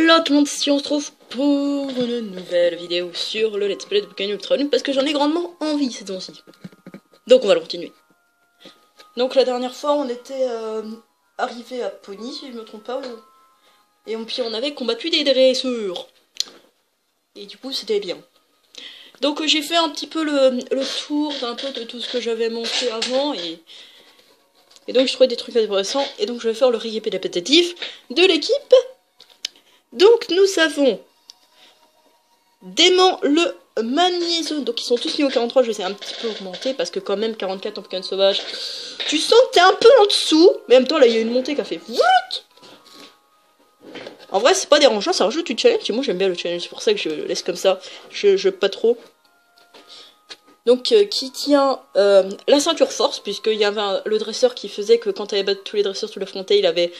Hello tout le monde, si on se trouve pour une nouvelle vidéo sur le let's play de Pokémon Ultra Lune parce que j'en ai grandement envie ces temps-ci. Donc on va le continuer. Donc la dernière fois on était arrivé à Pony si je me trompe pas, et puis on avait combattu des dresseurs. Et du coup c'était bien. Donc j'ai fait un petit peu le tour d'un peu de tout ce que j'avais monté avant et donc je trouvais des trucs intéressants et donc je vais faire le récapitulatif de l'équipe. Donc nous avons Dément le magnésium, donc ils sont tous niveau 43, je vais essayer un petit peu augmenter parce que quand même 44 en Pokémon sauvage, tu sens que t'es un peu en dessous, mais en même temps là il y a une montée qui a fait what. En vrai c'est pas dérangeant, ça rajoute du challenge et moi j'aime bien le challenge, c'est pour ça que je laisse comme ça, je pas trop. Donc qui tient la ceinture force, puisqu'il y avait le dresseur qui faisait que quand t'avais battu tous les dresseurs tu l'affrontais, il avait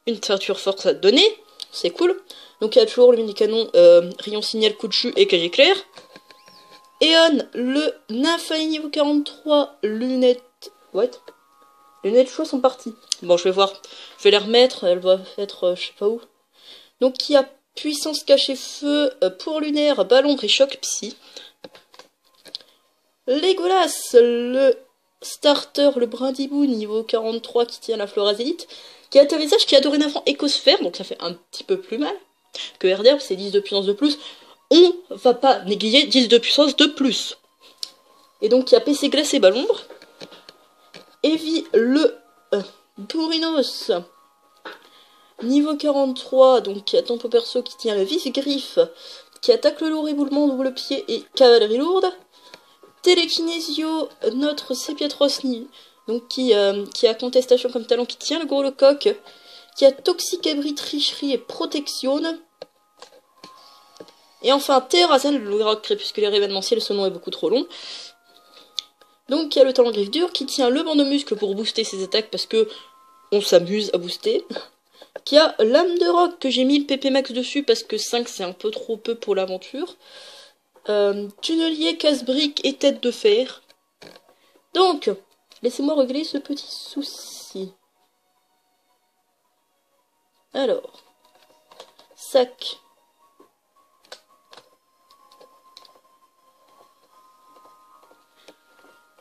une ceinture force à te donner, c'est cool. Donc il y a toujours le mini-canon, rayon signal, coup de jus et cage éclair. Eon, le Nymphaï niveau 43, lunettes... What? Les lunettes chaudes sont parties. Bon, je vais voir. Je vais les remettre, elles doivent être je sais pas où. Donc il y a puissance cachée feu, pour lunaire, ballon et choc psy. Legolas, le starter, le brindibou niveau 43 qui tient la Florazélite, qui a un visage qui a dorénavant écosphère, donc ça fait un petit peu plus mal que RDR, c'est 10 de puissance de plus. On va pas négliger 10 de puissance de plus. Et donc il y a PC Glace et Ballombre. Evie le Bourrinos, niveau 43, donc qui a tempo perso qui tient le vis-griffe, qui attaque le lourd éboulement double pied et cavalerie lourde. Télékinésio, notre Sépiatros, donc qui a contestation comme talent, qui tient le gros le coq, qui a toxique abri, tricherie et protection. Et enfin Terrazen, le roc crépusculaire événementiel, ce nom est beaucoup trop long. Donc il y a le talent griffe dur, qui tient le banc de muscle pour booster ses attaques parce que on s'amuse à booster. Qui a l'âme de roc, que j'ai mis le PP max dessus parce que 5 c'est un peu trop peu pour l'aventure. Tunnelier, casse-brique et tête de fer. Donc, laissez-moi régler ce petit souci. Alors, sac.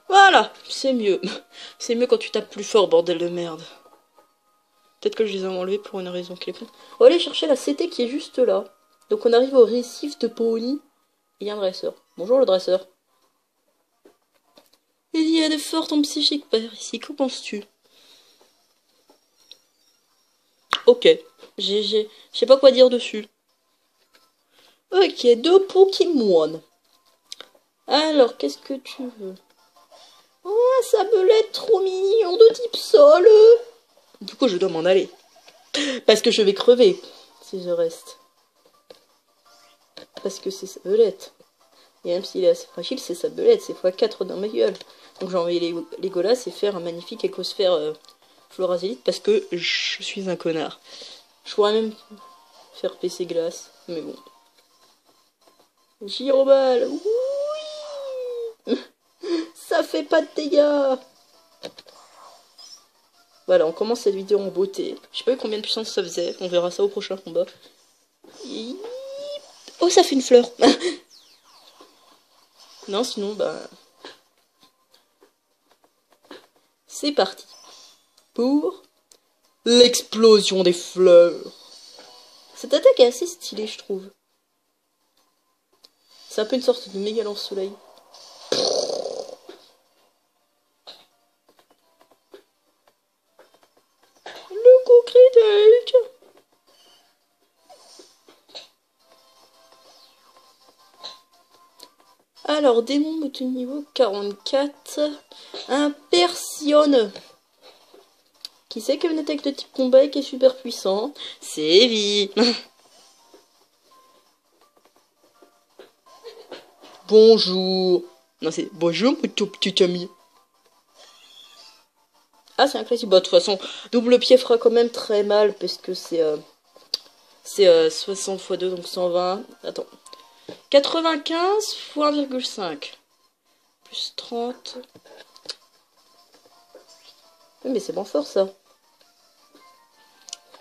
Voilà, c'est mieux. C'est mieux quand tu tapes plus fort, bordel de merde. Peut-être que je les ai enlevés pour une raison quelconque. On va aller chercher la CT qui est juste là. Donc on arrive au récif de Pony. Il y a un dresseur. Bonjour le dresseur. Il y a de fortes en psychique par ici, qu'en penses-tu? Ok, je sais pas quoi dire dessus. Ok, 2 Pokémon. Alors, qu'est-ce que tu veux? Oh, ça peut être trop mignon de type sol. Du coup, je dois m'en aller. Parce que je vais crever si je reste. Parce que c'est sa belette. Et même s'il est assez fragile, c'est sa belette. C'est x4 dans ma gueule. Donc j'ai envoyé les Golas et faire un magnifique écosphère Florazélite parce que je suis un connard. Je pourrais même faire PC glace. Mais bon. Gyroball. Oui. Ça fait pas de dégâts. Voilà, on commence cette vidéo en beauté. Je sais pas combien de puissance ça faisait. On verra ça au prochain combat. Oh, ça fait une fleur. Non, sinon, bah... c'est parti. Pour l'explosion des fleurs. Cette attaque est assez stylée, je trouve. C'est un peu une sorte de méga lance-soleil. Le coup critique. Alors, démon de niveau 44. Un Persione. Qui sait qu'il y a une attaque de type combat et qui est super puissant. C'est Evie. Bonjour. Non, c'est bonjour, mon tout petit ami. Ah, c'est un classique. Bah, de toute façon, double pied fera quand même très mal parce que c'est 60 x 2, donc 120. Attends. 95 x 1,5. Plus 30. Oui, mais c'est bon fort ça.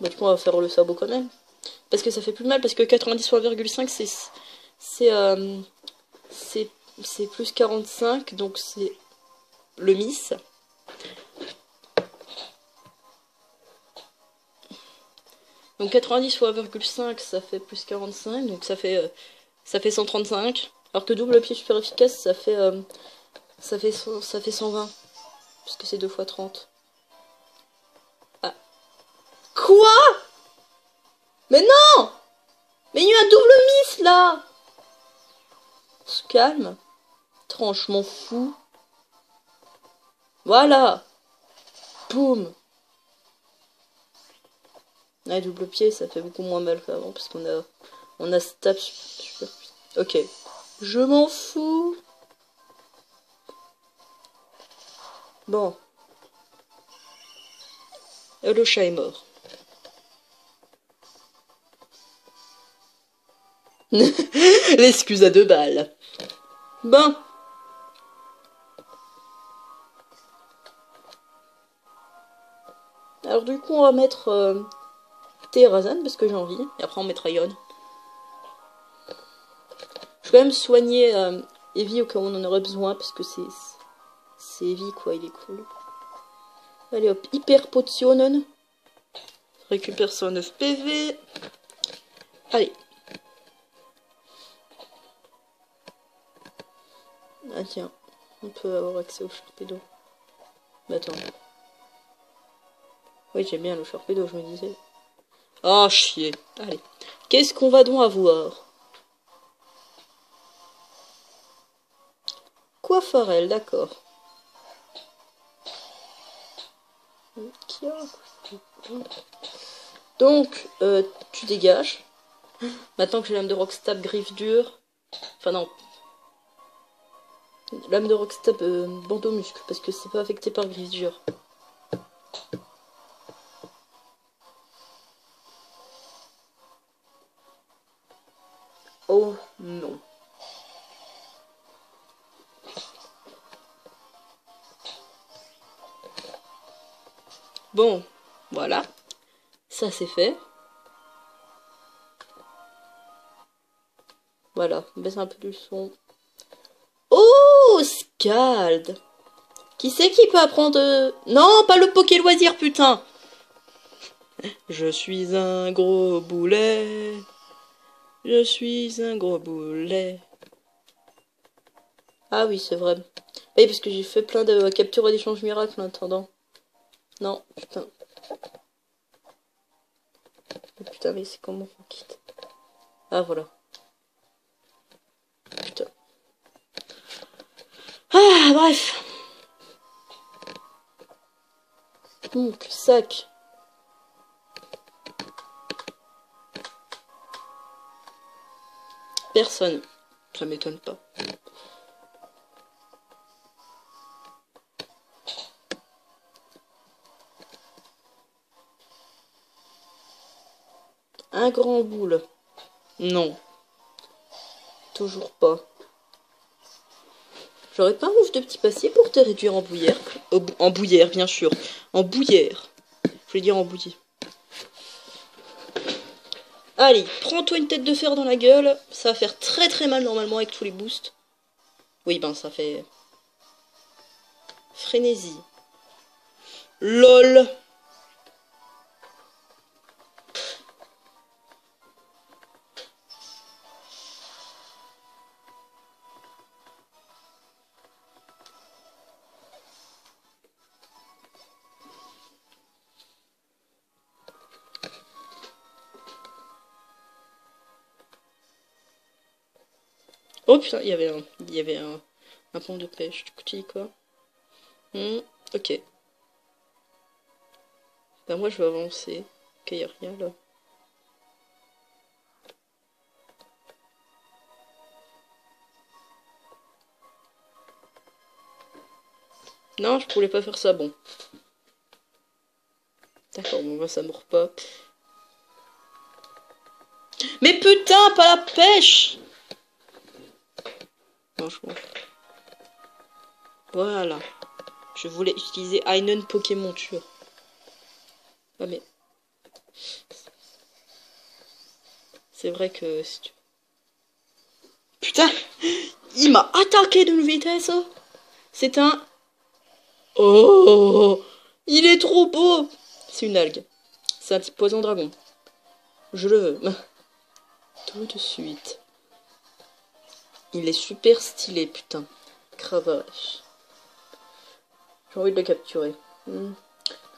Bah, du coup, on va faire le sabot quand même. Parce que ça fait plus mal, parce que 90 fois 1,5 c'est plus 45, donc c'est le miss. Donc 90 fois 1,5 ça fait plus 45, donc ça fait 135. Alors que double pied super efficace ça fait 120. Puisque c'est 2 fois 30. Ah. Quoi? Mais non! Mais il y a eu un double miss là! On se calme. Tranche, m'en fous. Voilà! Boum! Ah, double pied, ça fait beaucoup moins mal qu'avant, parce on a stab super. Ok. Je m'en fous. Bon. Et le chat est mort. L'excuse à 2 balles. Bon. Alors du coup, on va mettre Terrazan, parce que j'ai envie. Et après, on mettra Yon. Je vais quand même soigner Evie au cas où on en aurait besoin, parce que c'est Evie, quoi, il est cool. Allez hop, hyper potionen. Récupère 109 PV. Allez. Ah tiens, on peut avoir accès au Sharpedo. Mais attends. Oui, j'aime bien le Sharpedo, je me disais. Oh, chier. Allez. Qu'est-ce qu'on va donc avoir? Coiffarelle, d'accord. Donc, tu dégages. Maintenant que j'ai l'âme de Rockstab griffe dure. Enfin non. L'âme de Rockstab bandeau muscle, parce que c'est pas affecté par griffe dure. Oh non. Bon, voilà. Ça c'est fait. Voilà, on baisse un peu du son. Oh, Scald. Qui c'est qui peut apprendre... Non, pas le Poké Loisir, putain. Je suis un gros boulet. Je suis un gros boulet. Ah oui, c'est vrai. Oui, parce que j'ai fait plein de captures et d'échanges miracles en attendant. Non, putain. Oh, putain, mais c'est comment on quitte? Ah, voilà. Putain. Ah, bref. Donc, sac. Personne. Ça m'étonne pas. Un grand boule. Non. Toujours pas. J'aurais pas un ouf de petit passier pour te réduire en bouillère. En bouillère, bien sûr. En bouillère. Je vais dire en bouillie. Allez, prends-toi une tête de fer dans la gueule. Ça va faire très très mal normalement avec tous les boosts. Oui, ben ça fait... Frénésie. LOL. Oh putain, il y avait un pont de pêche. Du coup, tu dis quoi? Ok. Bah moi, je vais avancer. Ok, y a rien là. Non, je voulais pas faire ça, bon. D'accord, bon, bah, ça mord pas. Mais putain, pas la pêche! Franchement. Voilà. Je voulais utiliser Einen Pokémon Ture. Ah mais... C'est vrai que... Putain, il m'a attaqué d'une vitesse. C'est un... Oh, il est trop beau. C'est une algue. C'est un type poison dragon. Je le veux. Tout de suite. Il est super stylé, putain. Cravache. J'ai envie de le capturer. Du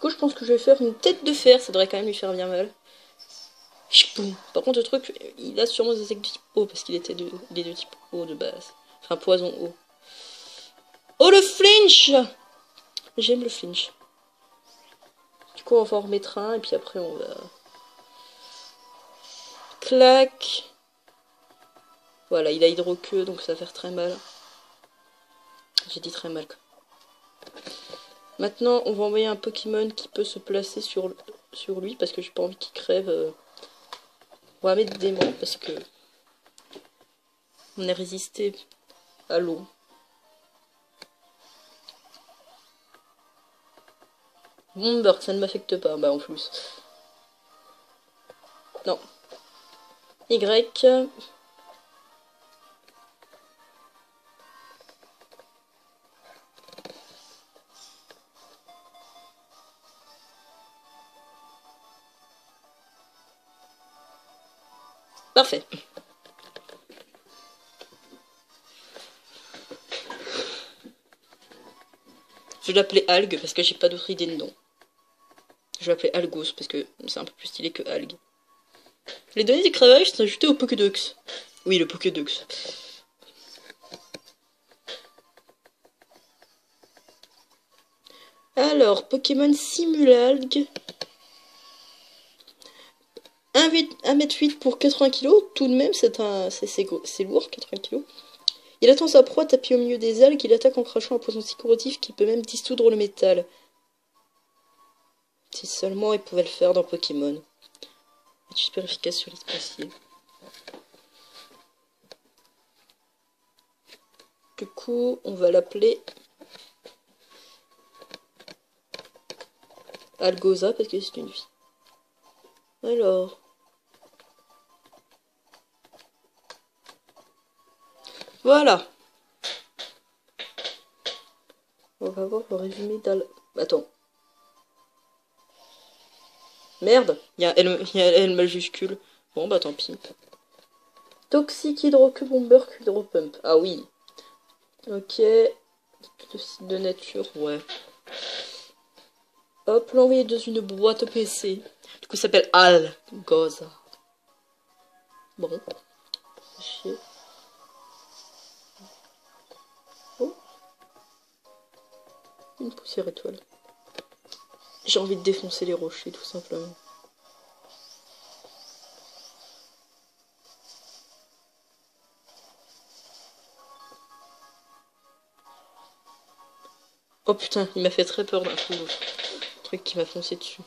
coup, je pense que je vais faire une tête de fer. Ça devrait quand même lui faire bien mal. Par contre, le truc, il a sûrement des attaques de type eau. Parce qu'il est de type eau de base. Enfin, poison eau. Oh, le flinch! J'aime le flinch. Du coup, on va en remettre un. Et puis après, on va... Clac. Voilà, il a hydro-queue, donc ça va faire très mal. J'ai dit très mal. Maintenant, on va envoyer un Pokémon qui peut se placer sur lui, parce que j'ai pas envie qu'il crève. On va mettre Démon, parce que on est résisté à l'eau. Bomber, ça ne m'affecte pas, bah en plus. Non. Y. Parfait. Je vais l'appeler Algue parce que j'ai pas d'autre idée de nom. Je vais l'appeler Algos parce que c'est un peu plus stylé que Algue. Les données des cravages sont ajoutées au Pokédex. Oui, le Pokédex. Alors, Pokémon Simulalgue. 1m8 pour 80 kg, tout de même, c'est lourd, 80 kg. Il attend sa proie tapis au milieu des algues, il attaque en crachant un poison si corrosif qui peut même dissoudre le métal. Si seulement il pouvait le faire dans Pokémon. C'est super efficace sur les spéciers. Du coup, on va l'appeler Algoza parce que c'est une vie. Alors... Voilà. On va voir le résumé Attends. Merde, il y a L majuscule. Bon bah tant pis. Toxique hydro-queue bomber hydro-pump. Ah oui. Ok. De nature, ouais. Hop, l'envoyer dans une boîte PC. Du coup, ça s'appelle Algoza. Bon. Chier. Oh. Une poussière étoile. J'ai envie de défoncer les rochers, tout simplement. Oh putain, il m'a fait très peur d'un coup. Le truc qui m'a foncé dessus.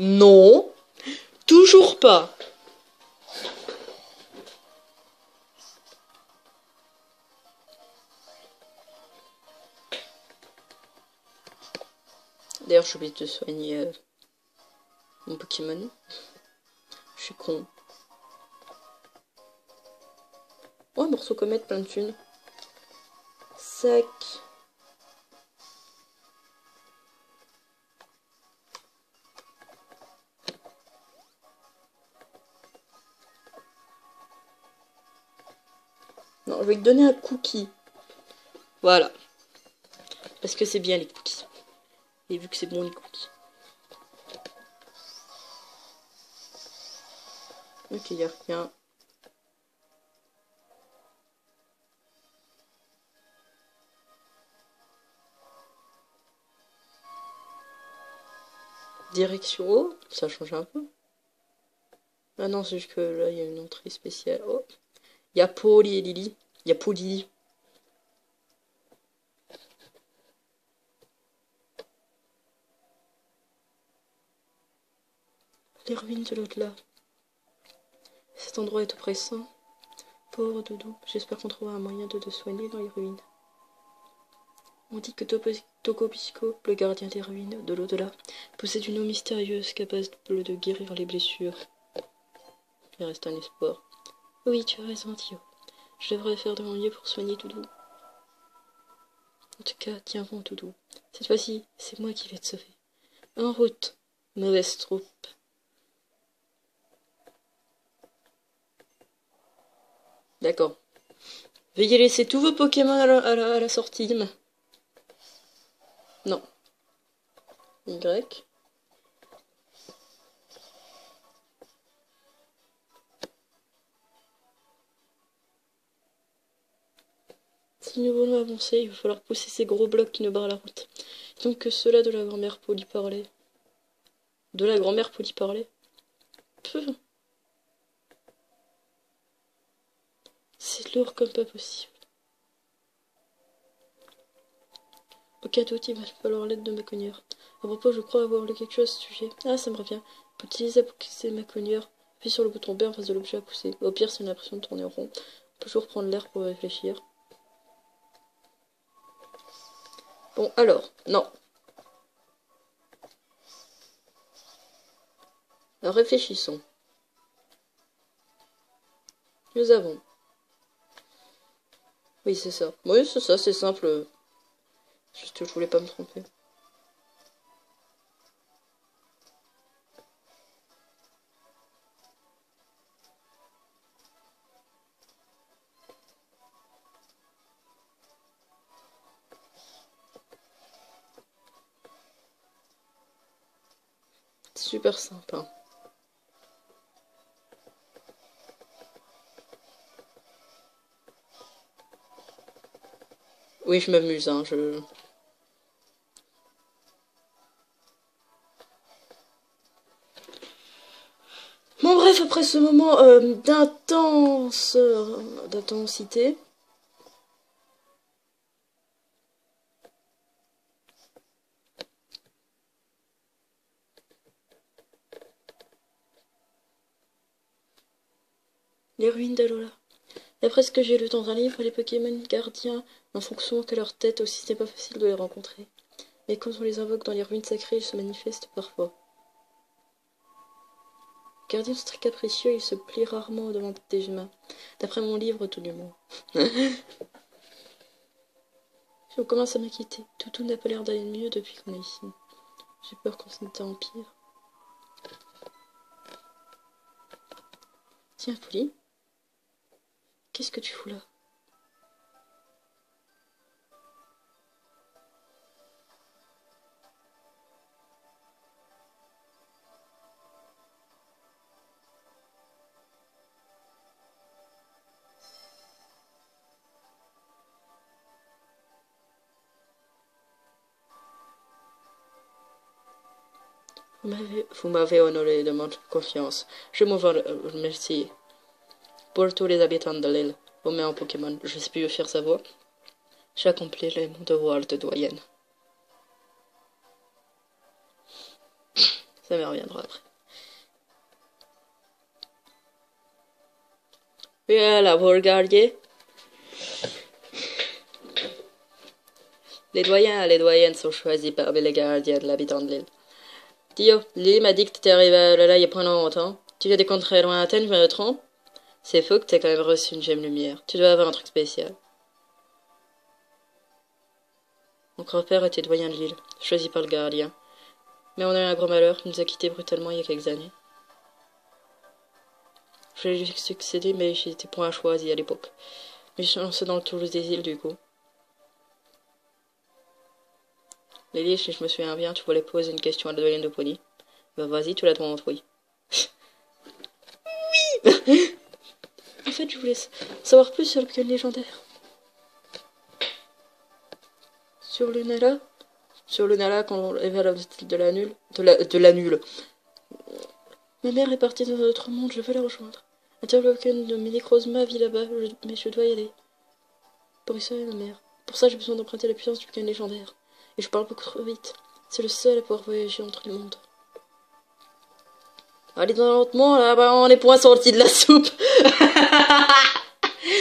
Non, toujours pas. D'ailleurs, j'ai oublié de soigner mon Pokémon. Je suis con. Oh, un morceau comète, plein de thunes. Sac. Non, je vais te donner un cookie. Voilà. Parce que c'est bien les cookies. Et vu que c'est bon les cookies. Ok, il n'y a rien. Direction haut, ça change un peu. Ah non, c'est juste que là, il y a une entrée spéciale. Oh, il y a Polly et Lily. Il y a Polly. Les ruines de l'au-delà. Cet endroit est oppressant. Pauvre Doudou, j'espère qu'on trouvera un moyen de te soigner dans les ruines. On dit que Tokopisco, le gardien des ruines de l'au-delà, possède une eau mystérieuse capable de guérir les blessures. Il reste un espoir. Oui, tu as raison, Tio. Je devrais faire de mon mieux pour soigner Doudou. En tout cas, tiens bon, Doudou. Cette fois-ci, c'est moi qui vais te sauver. En route, mauvaise troupe. D'accord. Veuillez laisser tous vos Pokémon à la sortie. Non. Y. Si nous voulons avancer, il va falloir pousser ces gros blocs qui nous barrent la route. Donc que cela de la grand-mère Polly parlait. De la grand-mère Polly parlait. C'est lourd comme pas possible. Au cas où il va falloir l'aide de ma cogneur. À propos, je crois avoir lu quelque chose à ce sujet. Ah, ça me revient. Pour utiliser pour pousser ma cogneur, appuie sur le bouton B en face de l'objet à pousser. Au pire, c'est une impression de tourner en rond. On peut toujours prendre l'air pour réfléchir. Bon, alors, non. Alors, réfléchissons. Nous avons. Oui, c'est ça. Oui, c'est ça, c'est simple. Juste que je voulais pas me tromper. C'est super sympa. Oui, je m'amuse, hein, Bon bref, après ce moment d'intensité, les ruines d'Alola. D'après ce que j'ai lu dans un livre, les Pokémon gardiens n'en fonctionnent que leur tête, aussi ce n'est pas facile de les rencontrer. Mais quand on les invoque dans les ruines sacrées, ils se manifestent parfois. Gardiens sont très capricieux, ils se plient rarement aux demandes des humains. D'après mon livre, tout du moins. Je commence à m'inquiéter. Toutou n'a pas l'air d'aller mieux depuis qu'on est ici. J'ai peur qu'on s'en empire. Tiens, Polly. Qu'est-ce que tu fous là? Vous m'avez honoré de votre confiance. Je vous remercie. Pour tous les habitants de l'île, vous m'avez en Pokémon, je sais plus faire sa voix. J'accomplis mon devoir de doyenne. Ça me reviendra après. Voilà, vous regardiez. Les doyens et les doyennes sont choisis parmi les gardiens de l'habitant de l'île. Tio, l'île m'a dit que tu étais arrivé là il y a pas longtemps. Tu viens des contrées lointaines, je me trompe? C'est faux que t'aies quand même reçu une gemme lumière. Tu dois avoir un truc spécial. Mon grand-père était doyen de l'île, choisi par le gardien. Mais on a eu un grand malheur, il nous a quittés brutalement il y a quelques années. Je voulais lui succéder, mais j'étais point choisi à l'époque. Mais je suis lancé dans le Toulouse des îles, du coup. Lily, si je me souviens bien, tu voulais poser une question à la doyenne de Polly. Bah vas-y, tu la demandes, oui. Oui. En fait, je voulais savoir plus sur le Pokémon légendaire. Sur le Nala. Sur le Nala, quand on est vers la de la nulle. De la nulle. Ma mère est partie dans un autre monde, je veux la rejoindre. Un terrible Pokémon de Mini-Crozma vit là-bas, mais je dois y aller. Pour y sauver ma mère. Pour ça, j'ai besoin d'emprunter la puissance du Pokémon légendaire. Et je parle beaucoup trop vite. C'est le seul à pouvoir voyager entre les mondes. Allez dans l'autre monde, là-bas, on est point sorti de la soupe.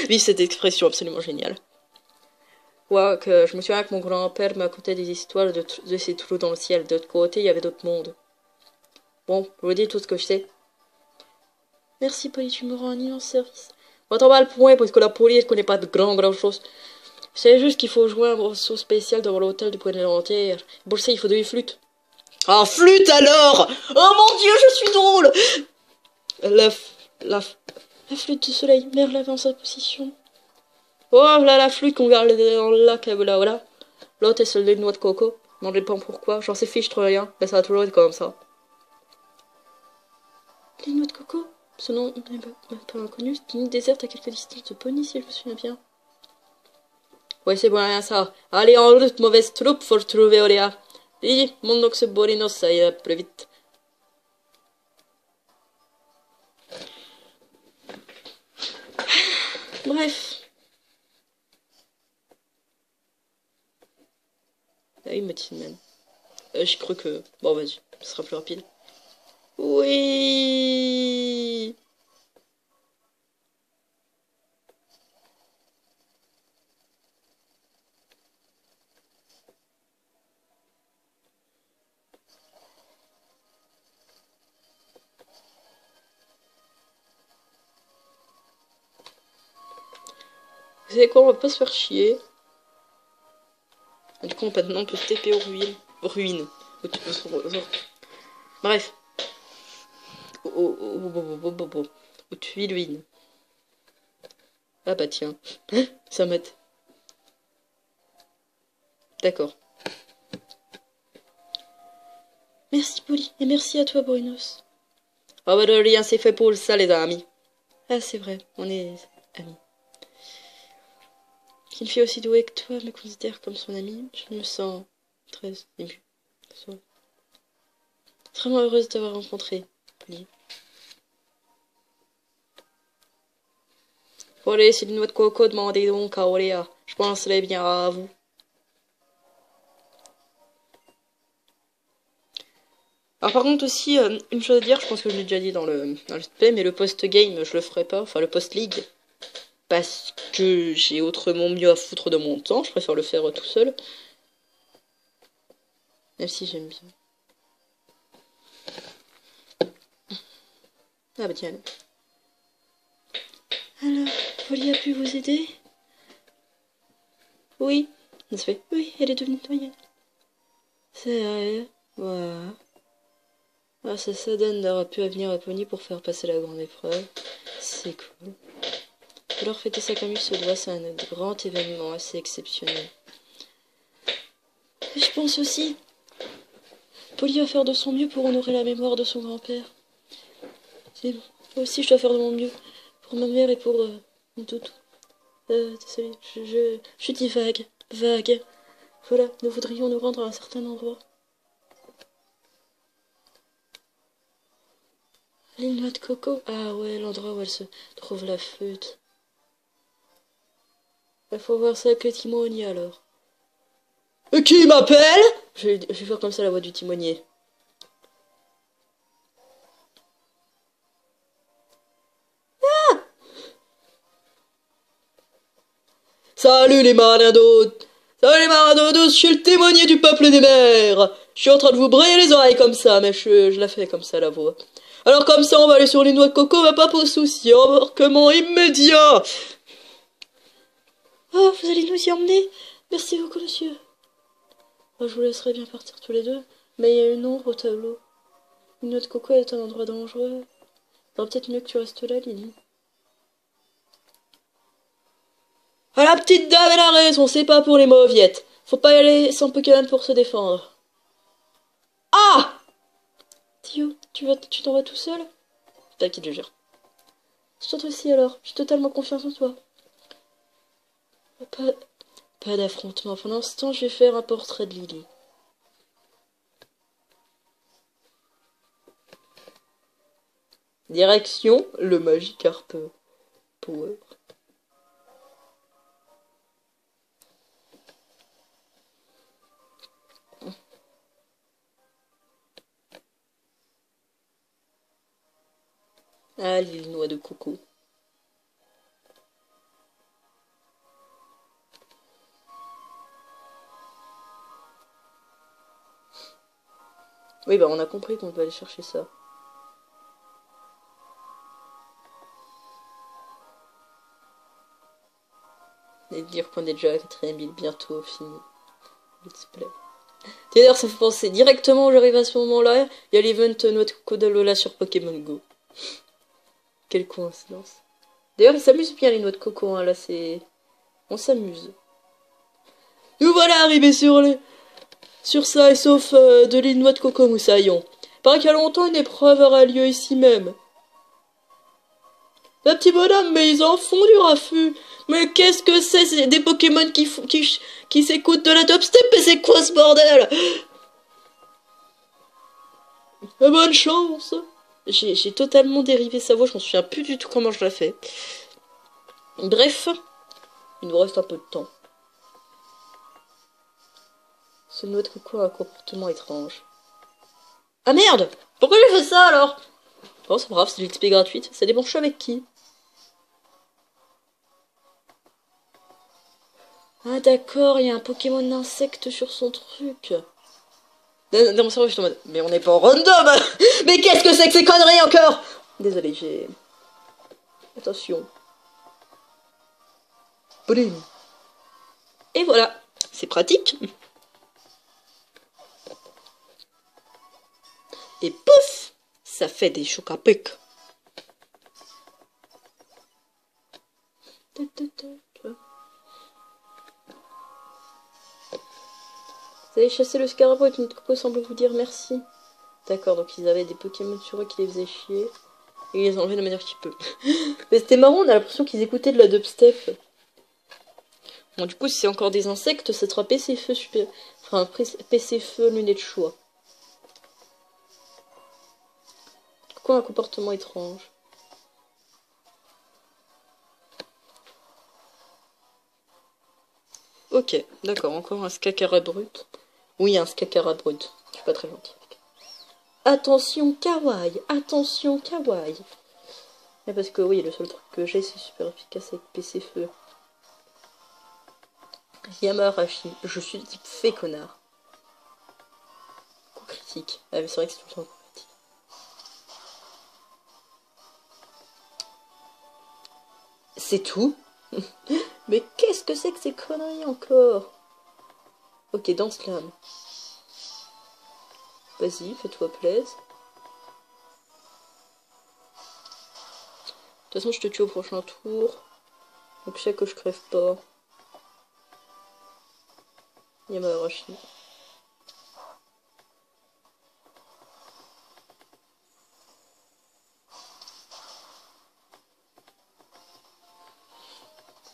Oui, cette expression absolument géniale. Ouais, que je me souviens que mon grand-père m'a conté des histoires de ces trous dans le ciel. De l'autre côté, il y avait d'autres mondes. Bon, je vous dis tout ce que je sais. Merci, Polly, tu me rends un immense service. On t'en va le point, parce que la Polly, elle connaît pas de grand chose. C'est juste qu'il faut jouer un morceau spécial devant l'hôtel du point de l'entière. Pour ça, il faut deux flûtes. Ah, flûte alors! Oh mon dieu, je suis drôle! La, la, la flûte du soleil, Merle en sa position. Oh, là, la flûte qu'on garde dans le lac, voilà, voilà. L'autre est celle des noix de coco. Non, je sais pas pourquoi. J'en sais fiche trop rien. Mais ça a toujours été comme ça. Les noix de coco? Ce nom n'est pas inconnu. C'est une île déserte à quelques distances de Pony, si je me souviens bien. Ouais, c'est bon, rien ça. Allez, en route, mauvaise troupe, faut trouver Oléa. Oui, mon ox Borinos, ça ira plus vite. Bref. Ah oui, Tin Man. J'ai cru que... Bon, vas-y, ce sera plus rapide. Oui. Vous savez quoi, on va pas se faire chier. Du coup, maintenant, on peut se TP aux ruines. Ruines. Bref. Aux tuiles. Ah bah tiens. Ça m'aide. D'accord. Merci, Polly. Et merci à toi, Brunos. Ah bah de rien, c'est fait pour ça, les amis. Ah, c'est vrai. On est amis. Qu'une fille aussi douée que toi me considère comme son amie, je me sens très émue. Vraiment heureuse de t'avoir rencontré, Polly. Bon allez, c'est une noix de coco, demandez donc à Oléa. Je penserai bien à vous. Alors par contre aussi, une chose à dire, je pense que je l'ai déjà dit dans le spé, mais le post-game, je le ferai pas, enfin le post-league. Parce que j'ai autrement mieux à foutre de mon temps, je préfère le faire tout seul. Même si j'aime bien. Ah bah tiens. Alors, Polly a pu vous aider? Oui. Ça se fait. Oui, elle est devenue doyenne. C'est vrai. Ouais. Ah, ça donne d'avoir pu venir à Pony pour faire passer la grande épreuve. C'est cool. Alors fêter ça comme il se doit, c'est un grand événement assez exceptionnel. Et je pense aussi, Polly va faire de son mieux pour honorer la mémoire de son grand-père. C'est moi aussi, je dois faire de mon mieux pour ma mère et pour mon toutou. Désolé, je dis vague, vague. Voilà, nous voudrions nous rendre à un certain endroit. Les noix de coco. Ah ouais, l'endroit où elle se trouve la flûte. Il faut voir ça avec le timonier alors. Qui m'appelle? Je vais faire comme ça la voix du timonier. Ah! Salut les marins d'eau! Salut les marins d'eau, je suis le timonier du peuple des mers! Je suis en train de vous brailler les oreilles comme ça, mais je la fais comme ça la voix. Alors comme ça on va aller sur les noix de coco, mais pas pour souci, embarquement immédiat! Ah, vous allez nous y emmener? Merci beaucoup, monsieur. Oh, je vous laisserai bien partir tous les deux, mais il y a une ombre au tableau. Une noix de coco est un endroit dangereux. Alors peut-être mieux que tu restes là, Lily. Ah, la petite dame, elle a raison, c'est pas pour les mauviettes. Faut pas y aller sans Pokémon pour se défendre. Ah! Tio, tu t'en vas tout seul? T'inquiète, je gère. Je t'entre aussi alors, j'ai totalement confiance en toi. Pas, pas d'affrontement. Pendant ce temps, je vais faire un portrait de Lily. Direction, le Magikarp Power. Ah, les noix de coco. Oui, bah on a compris qu'on devait aller chercher ça. Et dire qu'on est déjà à 4ème île, bientôt fini. Let's play. D'ailleurs, ça fait penser directement où j'arrive à ce moment-là. Il y a l'event Noix de Coco d'Alola sur Pokémon Go. Quelle coïncidence. D'ailleurs, ils s'amusent bien les noix de coco, hein, là c'est... On s'amuse. Nous voilà arrivés sur ça, et sauf de l'île Noix de Coco Moussaillon. Paraît qu'il y a longtemps, une épreuve aura lieu ici même. Le petit bonhomme, mais ils en font du raffut. Mais qu'est-ce que c'est des Pokémon qui s'écoutent de la dubstep, mais c'est quoi ce bordel? Bonne chance. J'ai totalement dérivé sa voix, je m'en souviens plus du tout comment je la fais. Bref, il nous reste un peu de temps. Ce noix de coco a un comportement étrange. Ah merde! Pourquoi j'ai fait ça alors? Oh, c'est pas grave, c'est l'XP gratuite. Ça dépend, je suis avec qui? Ah d'accord, il y a un Pokémon d'insecte sur son truc. Dans mon cerveau, je suis en mode, mais on n'est pas en random. Mais qu'est-ce que c'est que ces conneries encore? Désolé, j'ai... Attention. Blim. Et voilà, c'est pratique. Et pouf, ça fait des chocs à pic. Vous avez chassé le scarabée et notre coco semble vous dire merci. D'accord, donc ils avaient des Pokémon sur eux qui les faisaient chier. Et ils les ont enlevés de manière qui peut. Mais c'était marrant, on a l'impression qu'ils écoutaient de la dubstep. Bon, du coup, si c'est encore des insectes, ça sera PC Feu super. Enfin, PC Feu lunettes de choix. Pourquoi un comportement étrange? Ok, d'accord, encore un Scacara brut. Oui, un Scacara brut. Je suis pas très gentil. Attention kawaii, attention kawaii. Mais parce que oui, le seul truc que j'ai, c'est super efficace avec PC Feu. Yamarashi, je suis le type fait, connard. Coup critique. Ah mais c'est vrai que c'est tout le temps coup critique. C'est tout? Mais qu'est-ce que c'est que ces conneries encore? Ok, danse-lame. Vas-y, fais-toi plaisir. De toute façon, je te tue au prochain tour. Donc je sais que je crève pas. Yamarashi.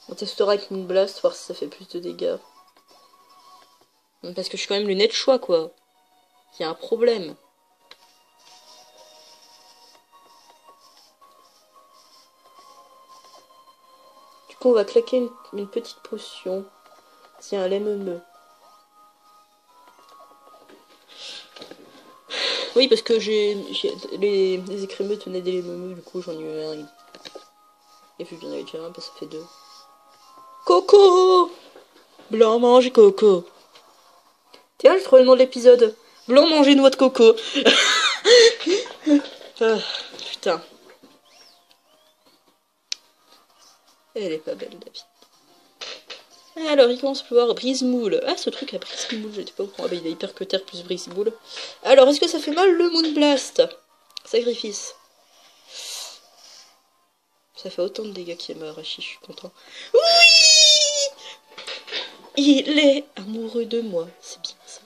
On testera avec une blast, voir si ça fait plus de dégâts. Parce que je suis quand même lunette choix, quoi. Il y a un problème. Du coup, on va claquer une petite potion. Tiens, l'MME. Oui, parce que les écrémeux tenaient des LME, du coup j'en ai eu un. Et vu qu'il y en avait déjà un, bah, ça fait deux. Coco! Blanc manger coco. Tiens, j'ai trouvé le nom de l'épisode. Blanc manger noix de coco. Ah, putain. Elle est pas belle, la vie. Alors, il commence à pleuvoir brise-moule. Ah, ce truc à brise-moule, j'étais pas au courant. Ah, bah, il a hyper cutter plus brise-moule. Alors, est-ce que ça fait mal le Moonblast? Sacrifice. Ça fait autant de dégâts qu'il y a Maharashi, je suis content. Oui! Il est amoureux de moi, c'est bien ça.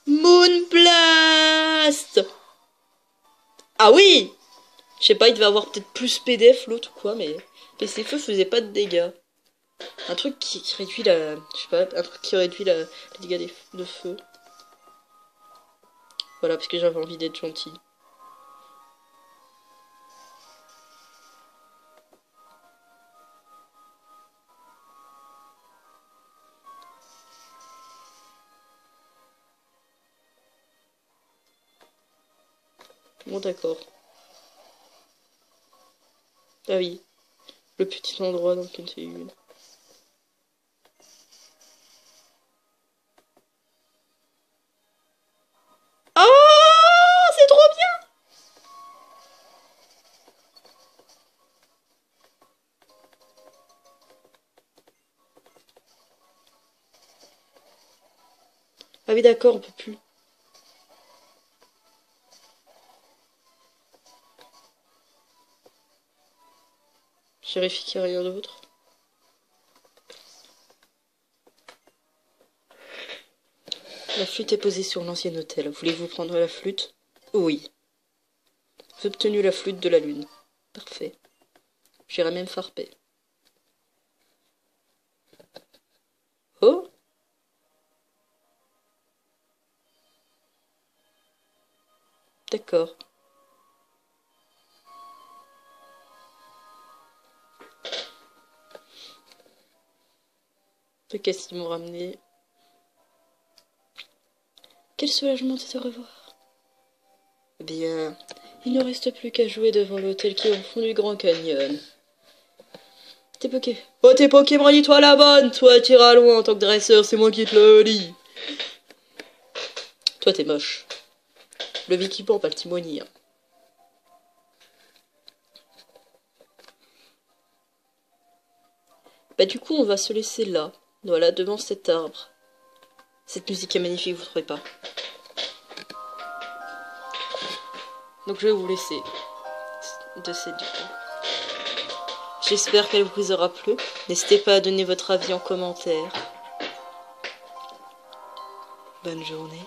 Moonblast! Ah oui! Je sais pas, il devait avoir peut-être plus PDF l'autre ou quoi, mais ses feux faisaient pas de dégâts. Un truc qui réduit la... Je sais pas, un truc qui réduit les dégâts de feu. Voilà, parce que j'avais envie d'être gentil. Bon, d'accord. Ah oui. Le petit endroit dans lequel c'est une. Oh, c'est trop bien! oui, d'accord, on peut plus. Je vérifie qu'il n'y a rien d'autre. La flûte est posée sur l'ancien hôtel. Voulez-vous prendre la flûte? Oui. J'ai obtenu la flûte de la lune. Parfait. J'irai même farper. Oh! D'accord. Qu'est-ce qu'ils m'ont ramené? Quel soulagement de te revoir. Bien, il ne reste plus qu'à jouer devant l'hôtel qui est au fond du Grand Canyon. T'es poké. Oh, t'es Pokémon, dis-toi la bonne. Toi, t'iras loin en tant que dresseur, c'est moi qui te le dis. Toi, t'es moche. Le Vicky-Pan, pas le timonier. Hein. Bah, du coup, on va se laisser là. Voilà, devant cet arbre. Cette musique est magnifique, vous trouvez pas? Donc, je vais vous laisser de cette vidéo. J'espère qu'elle vous aura plu. N'hésitez pas à donner votre avis en commentaire. Bonne journée.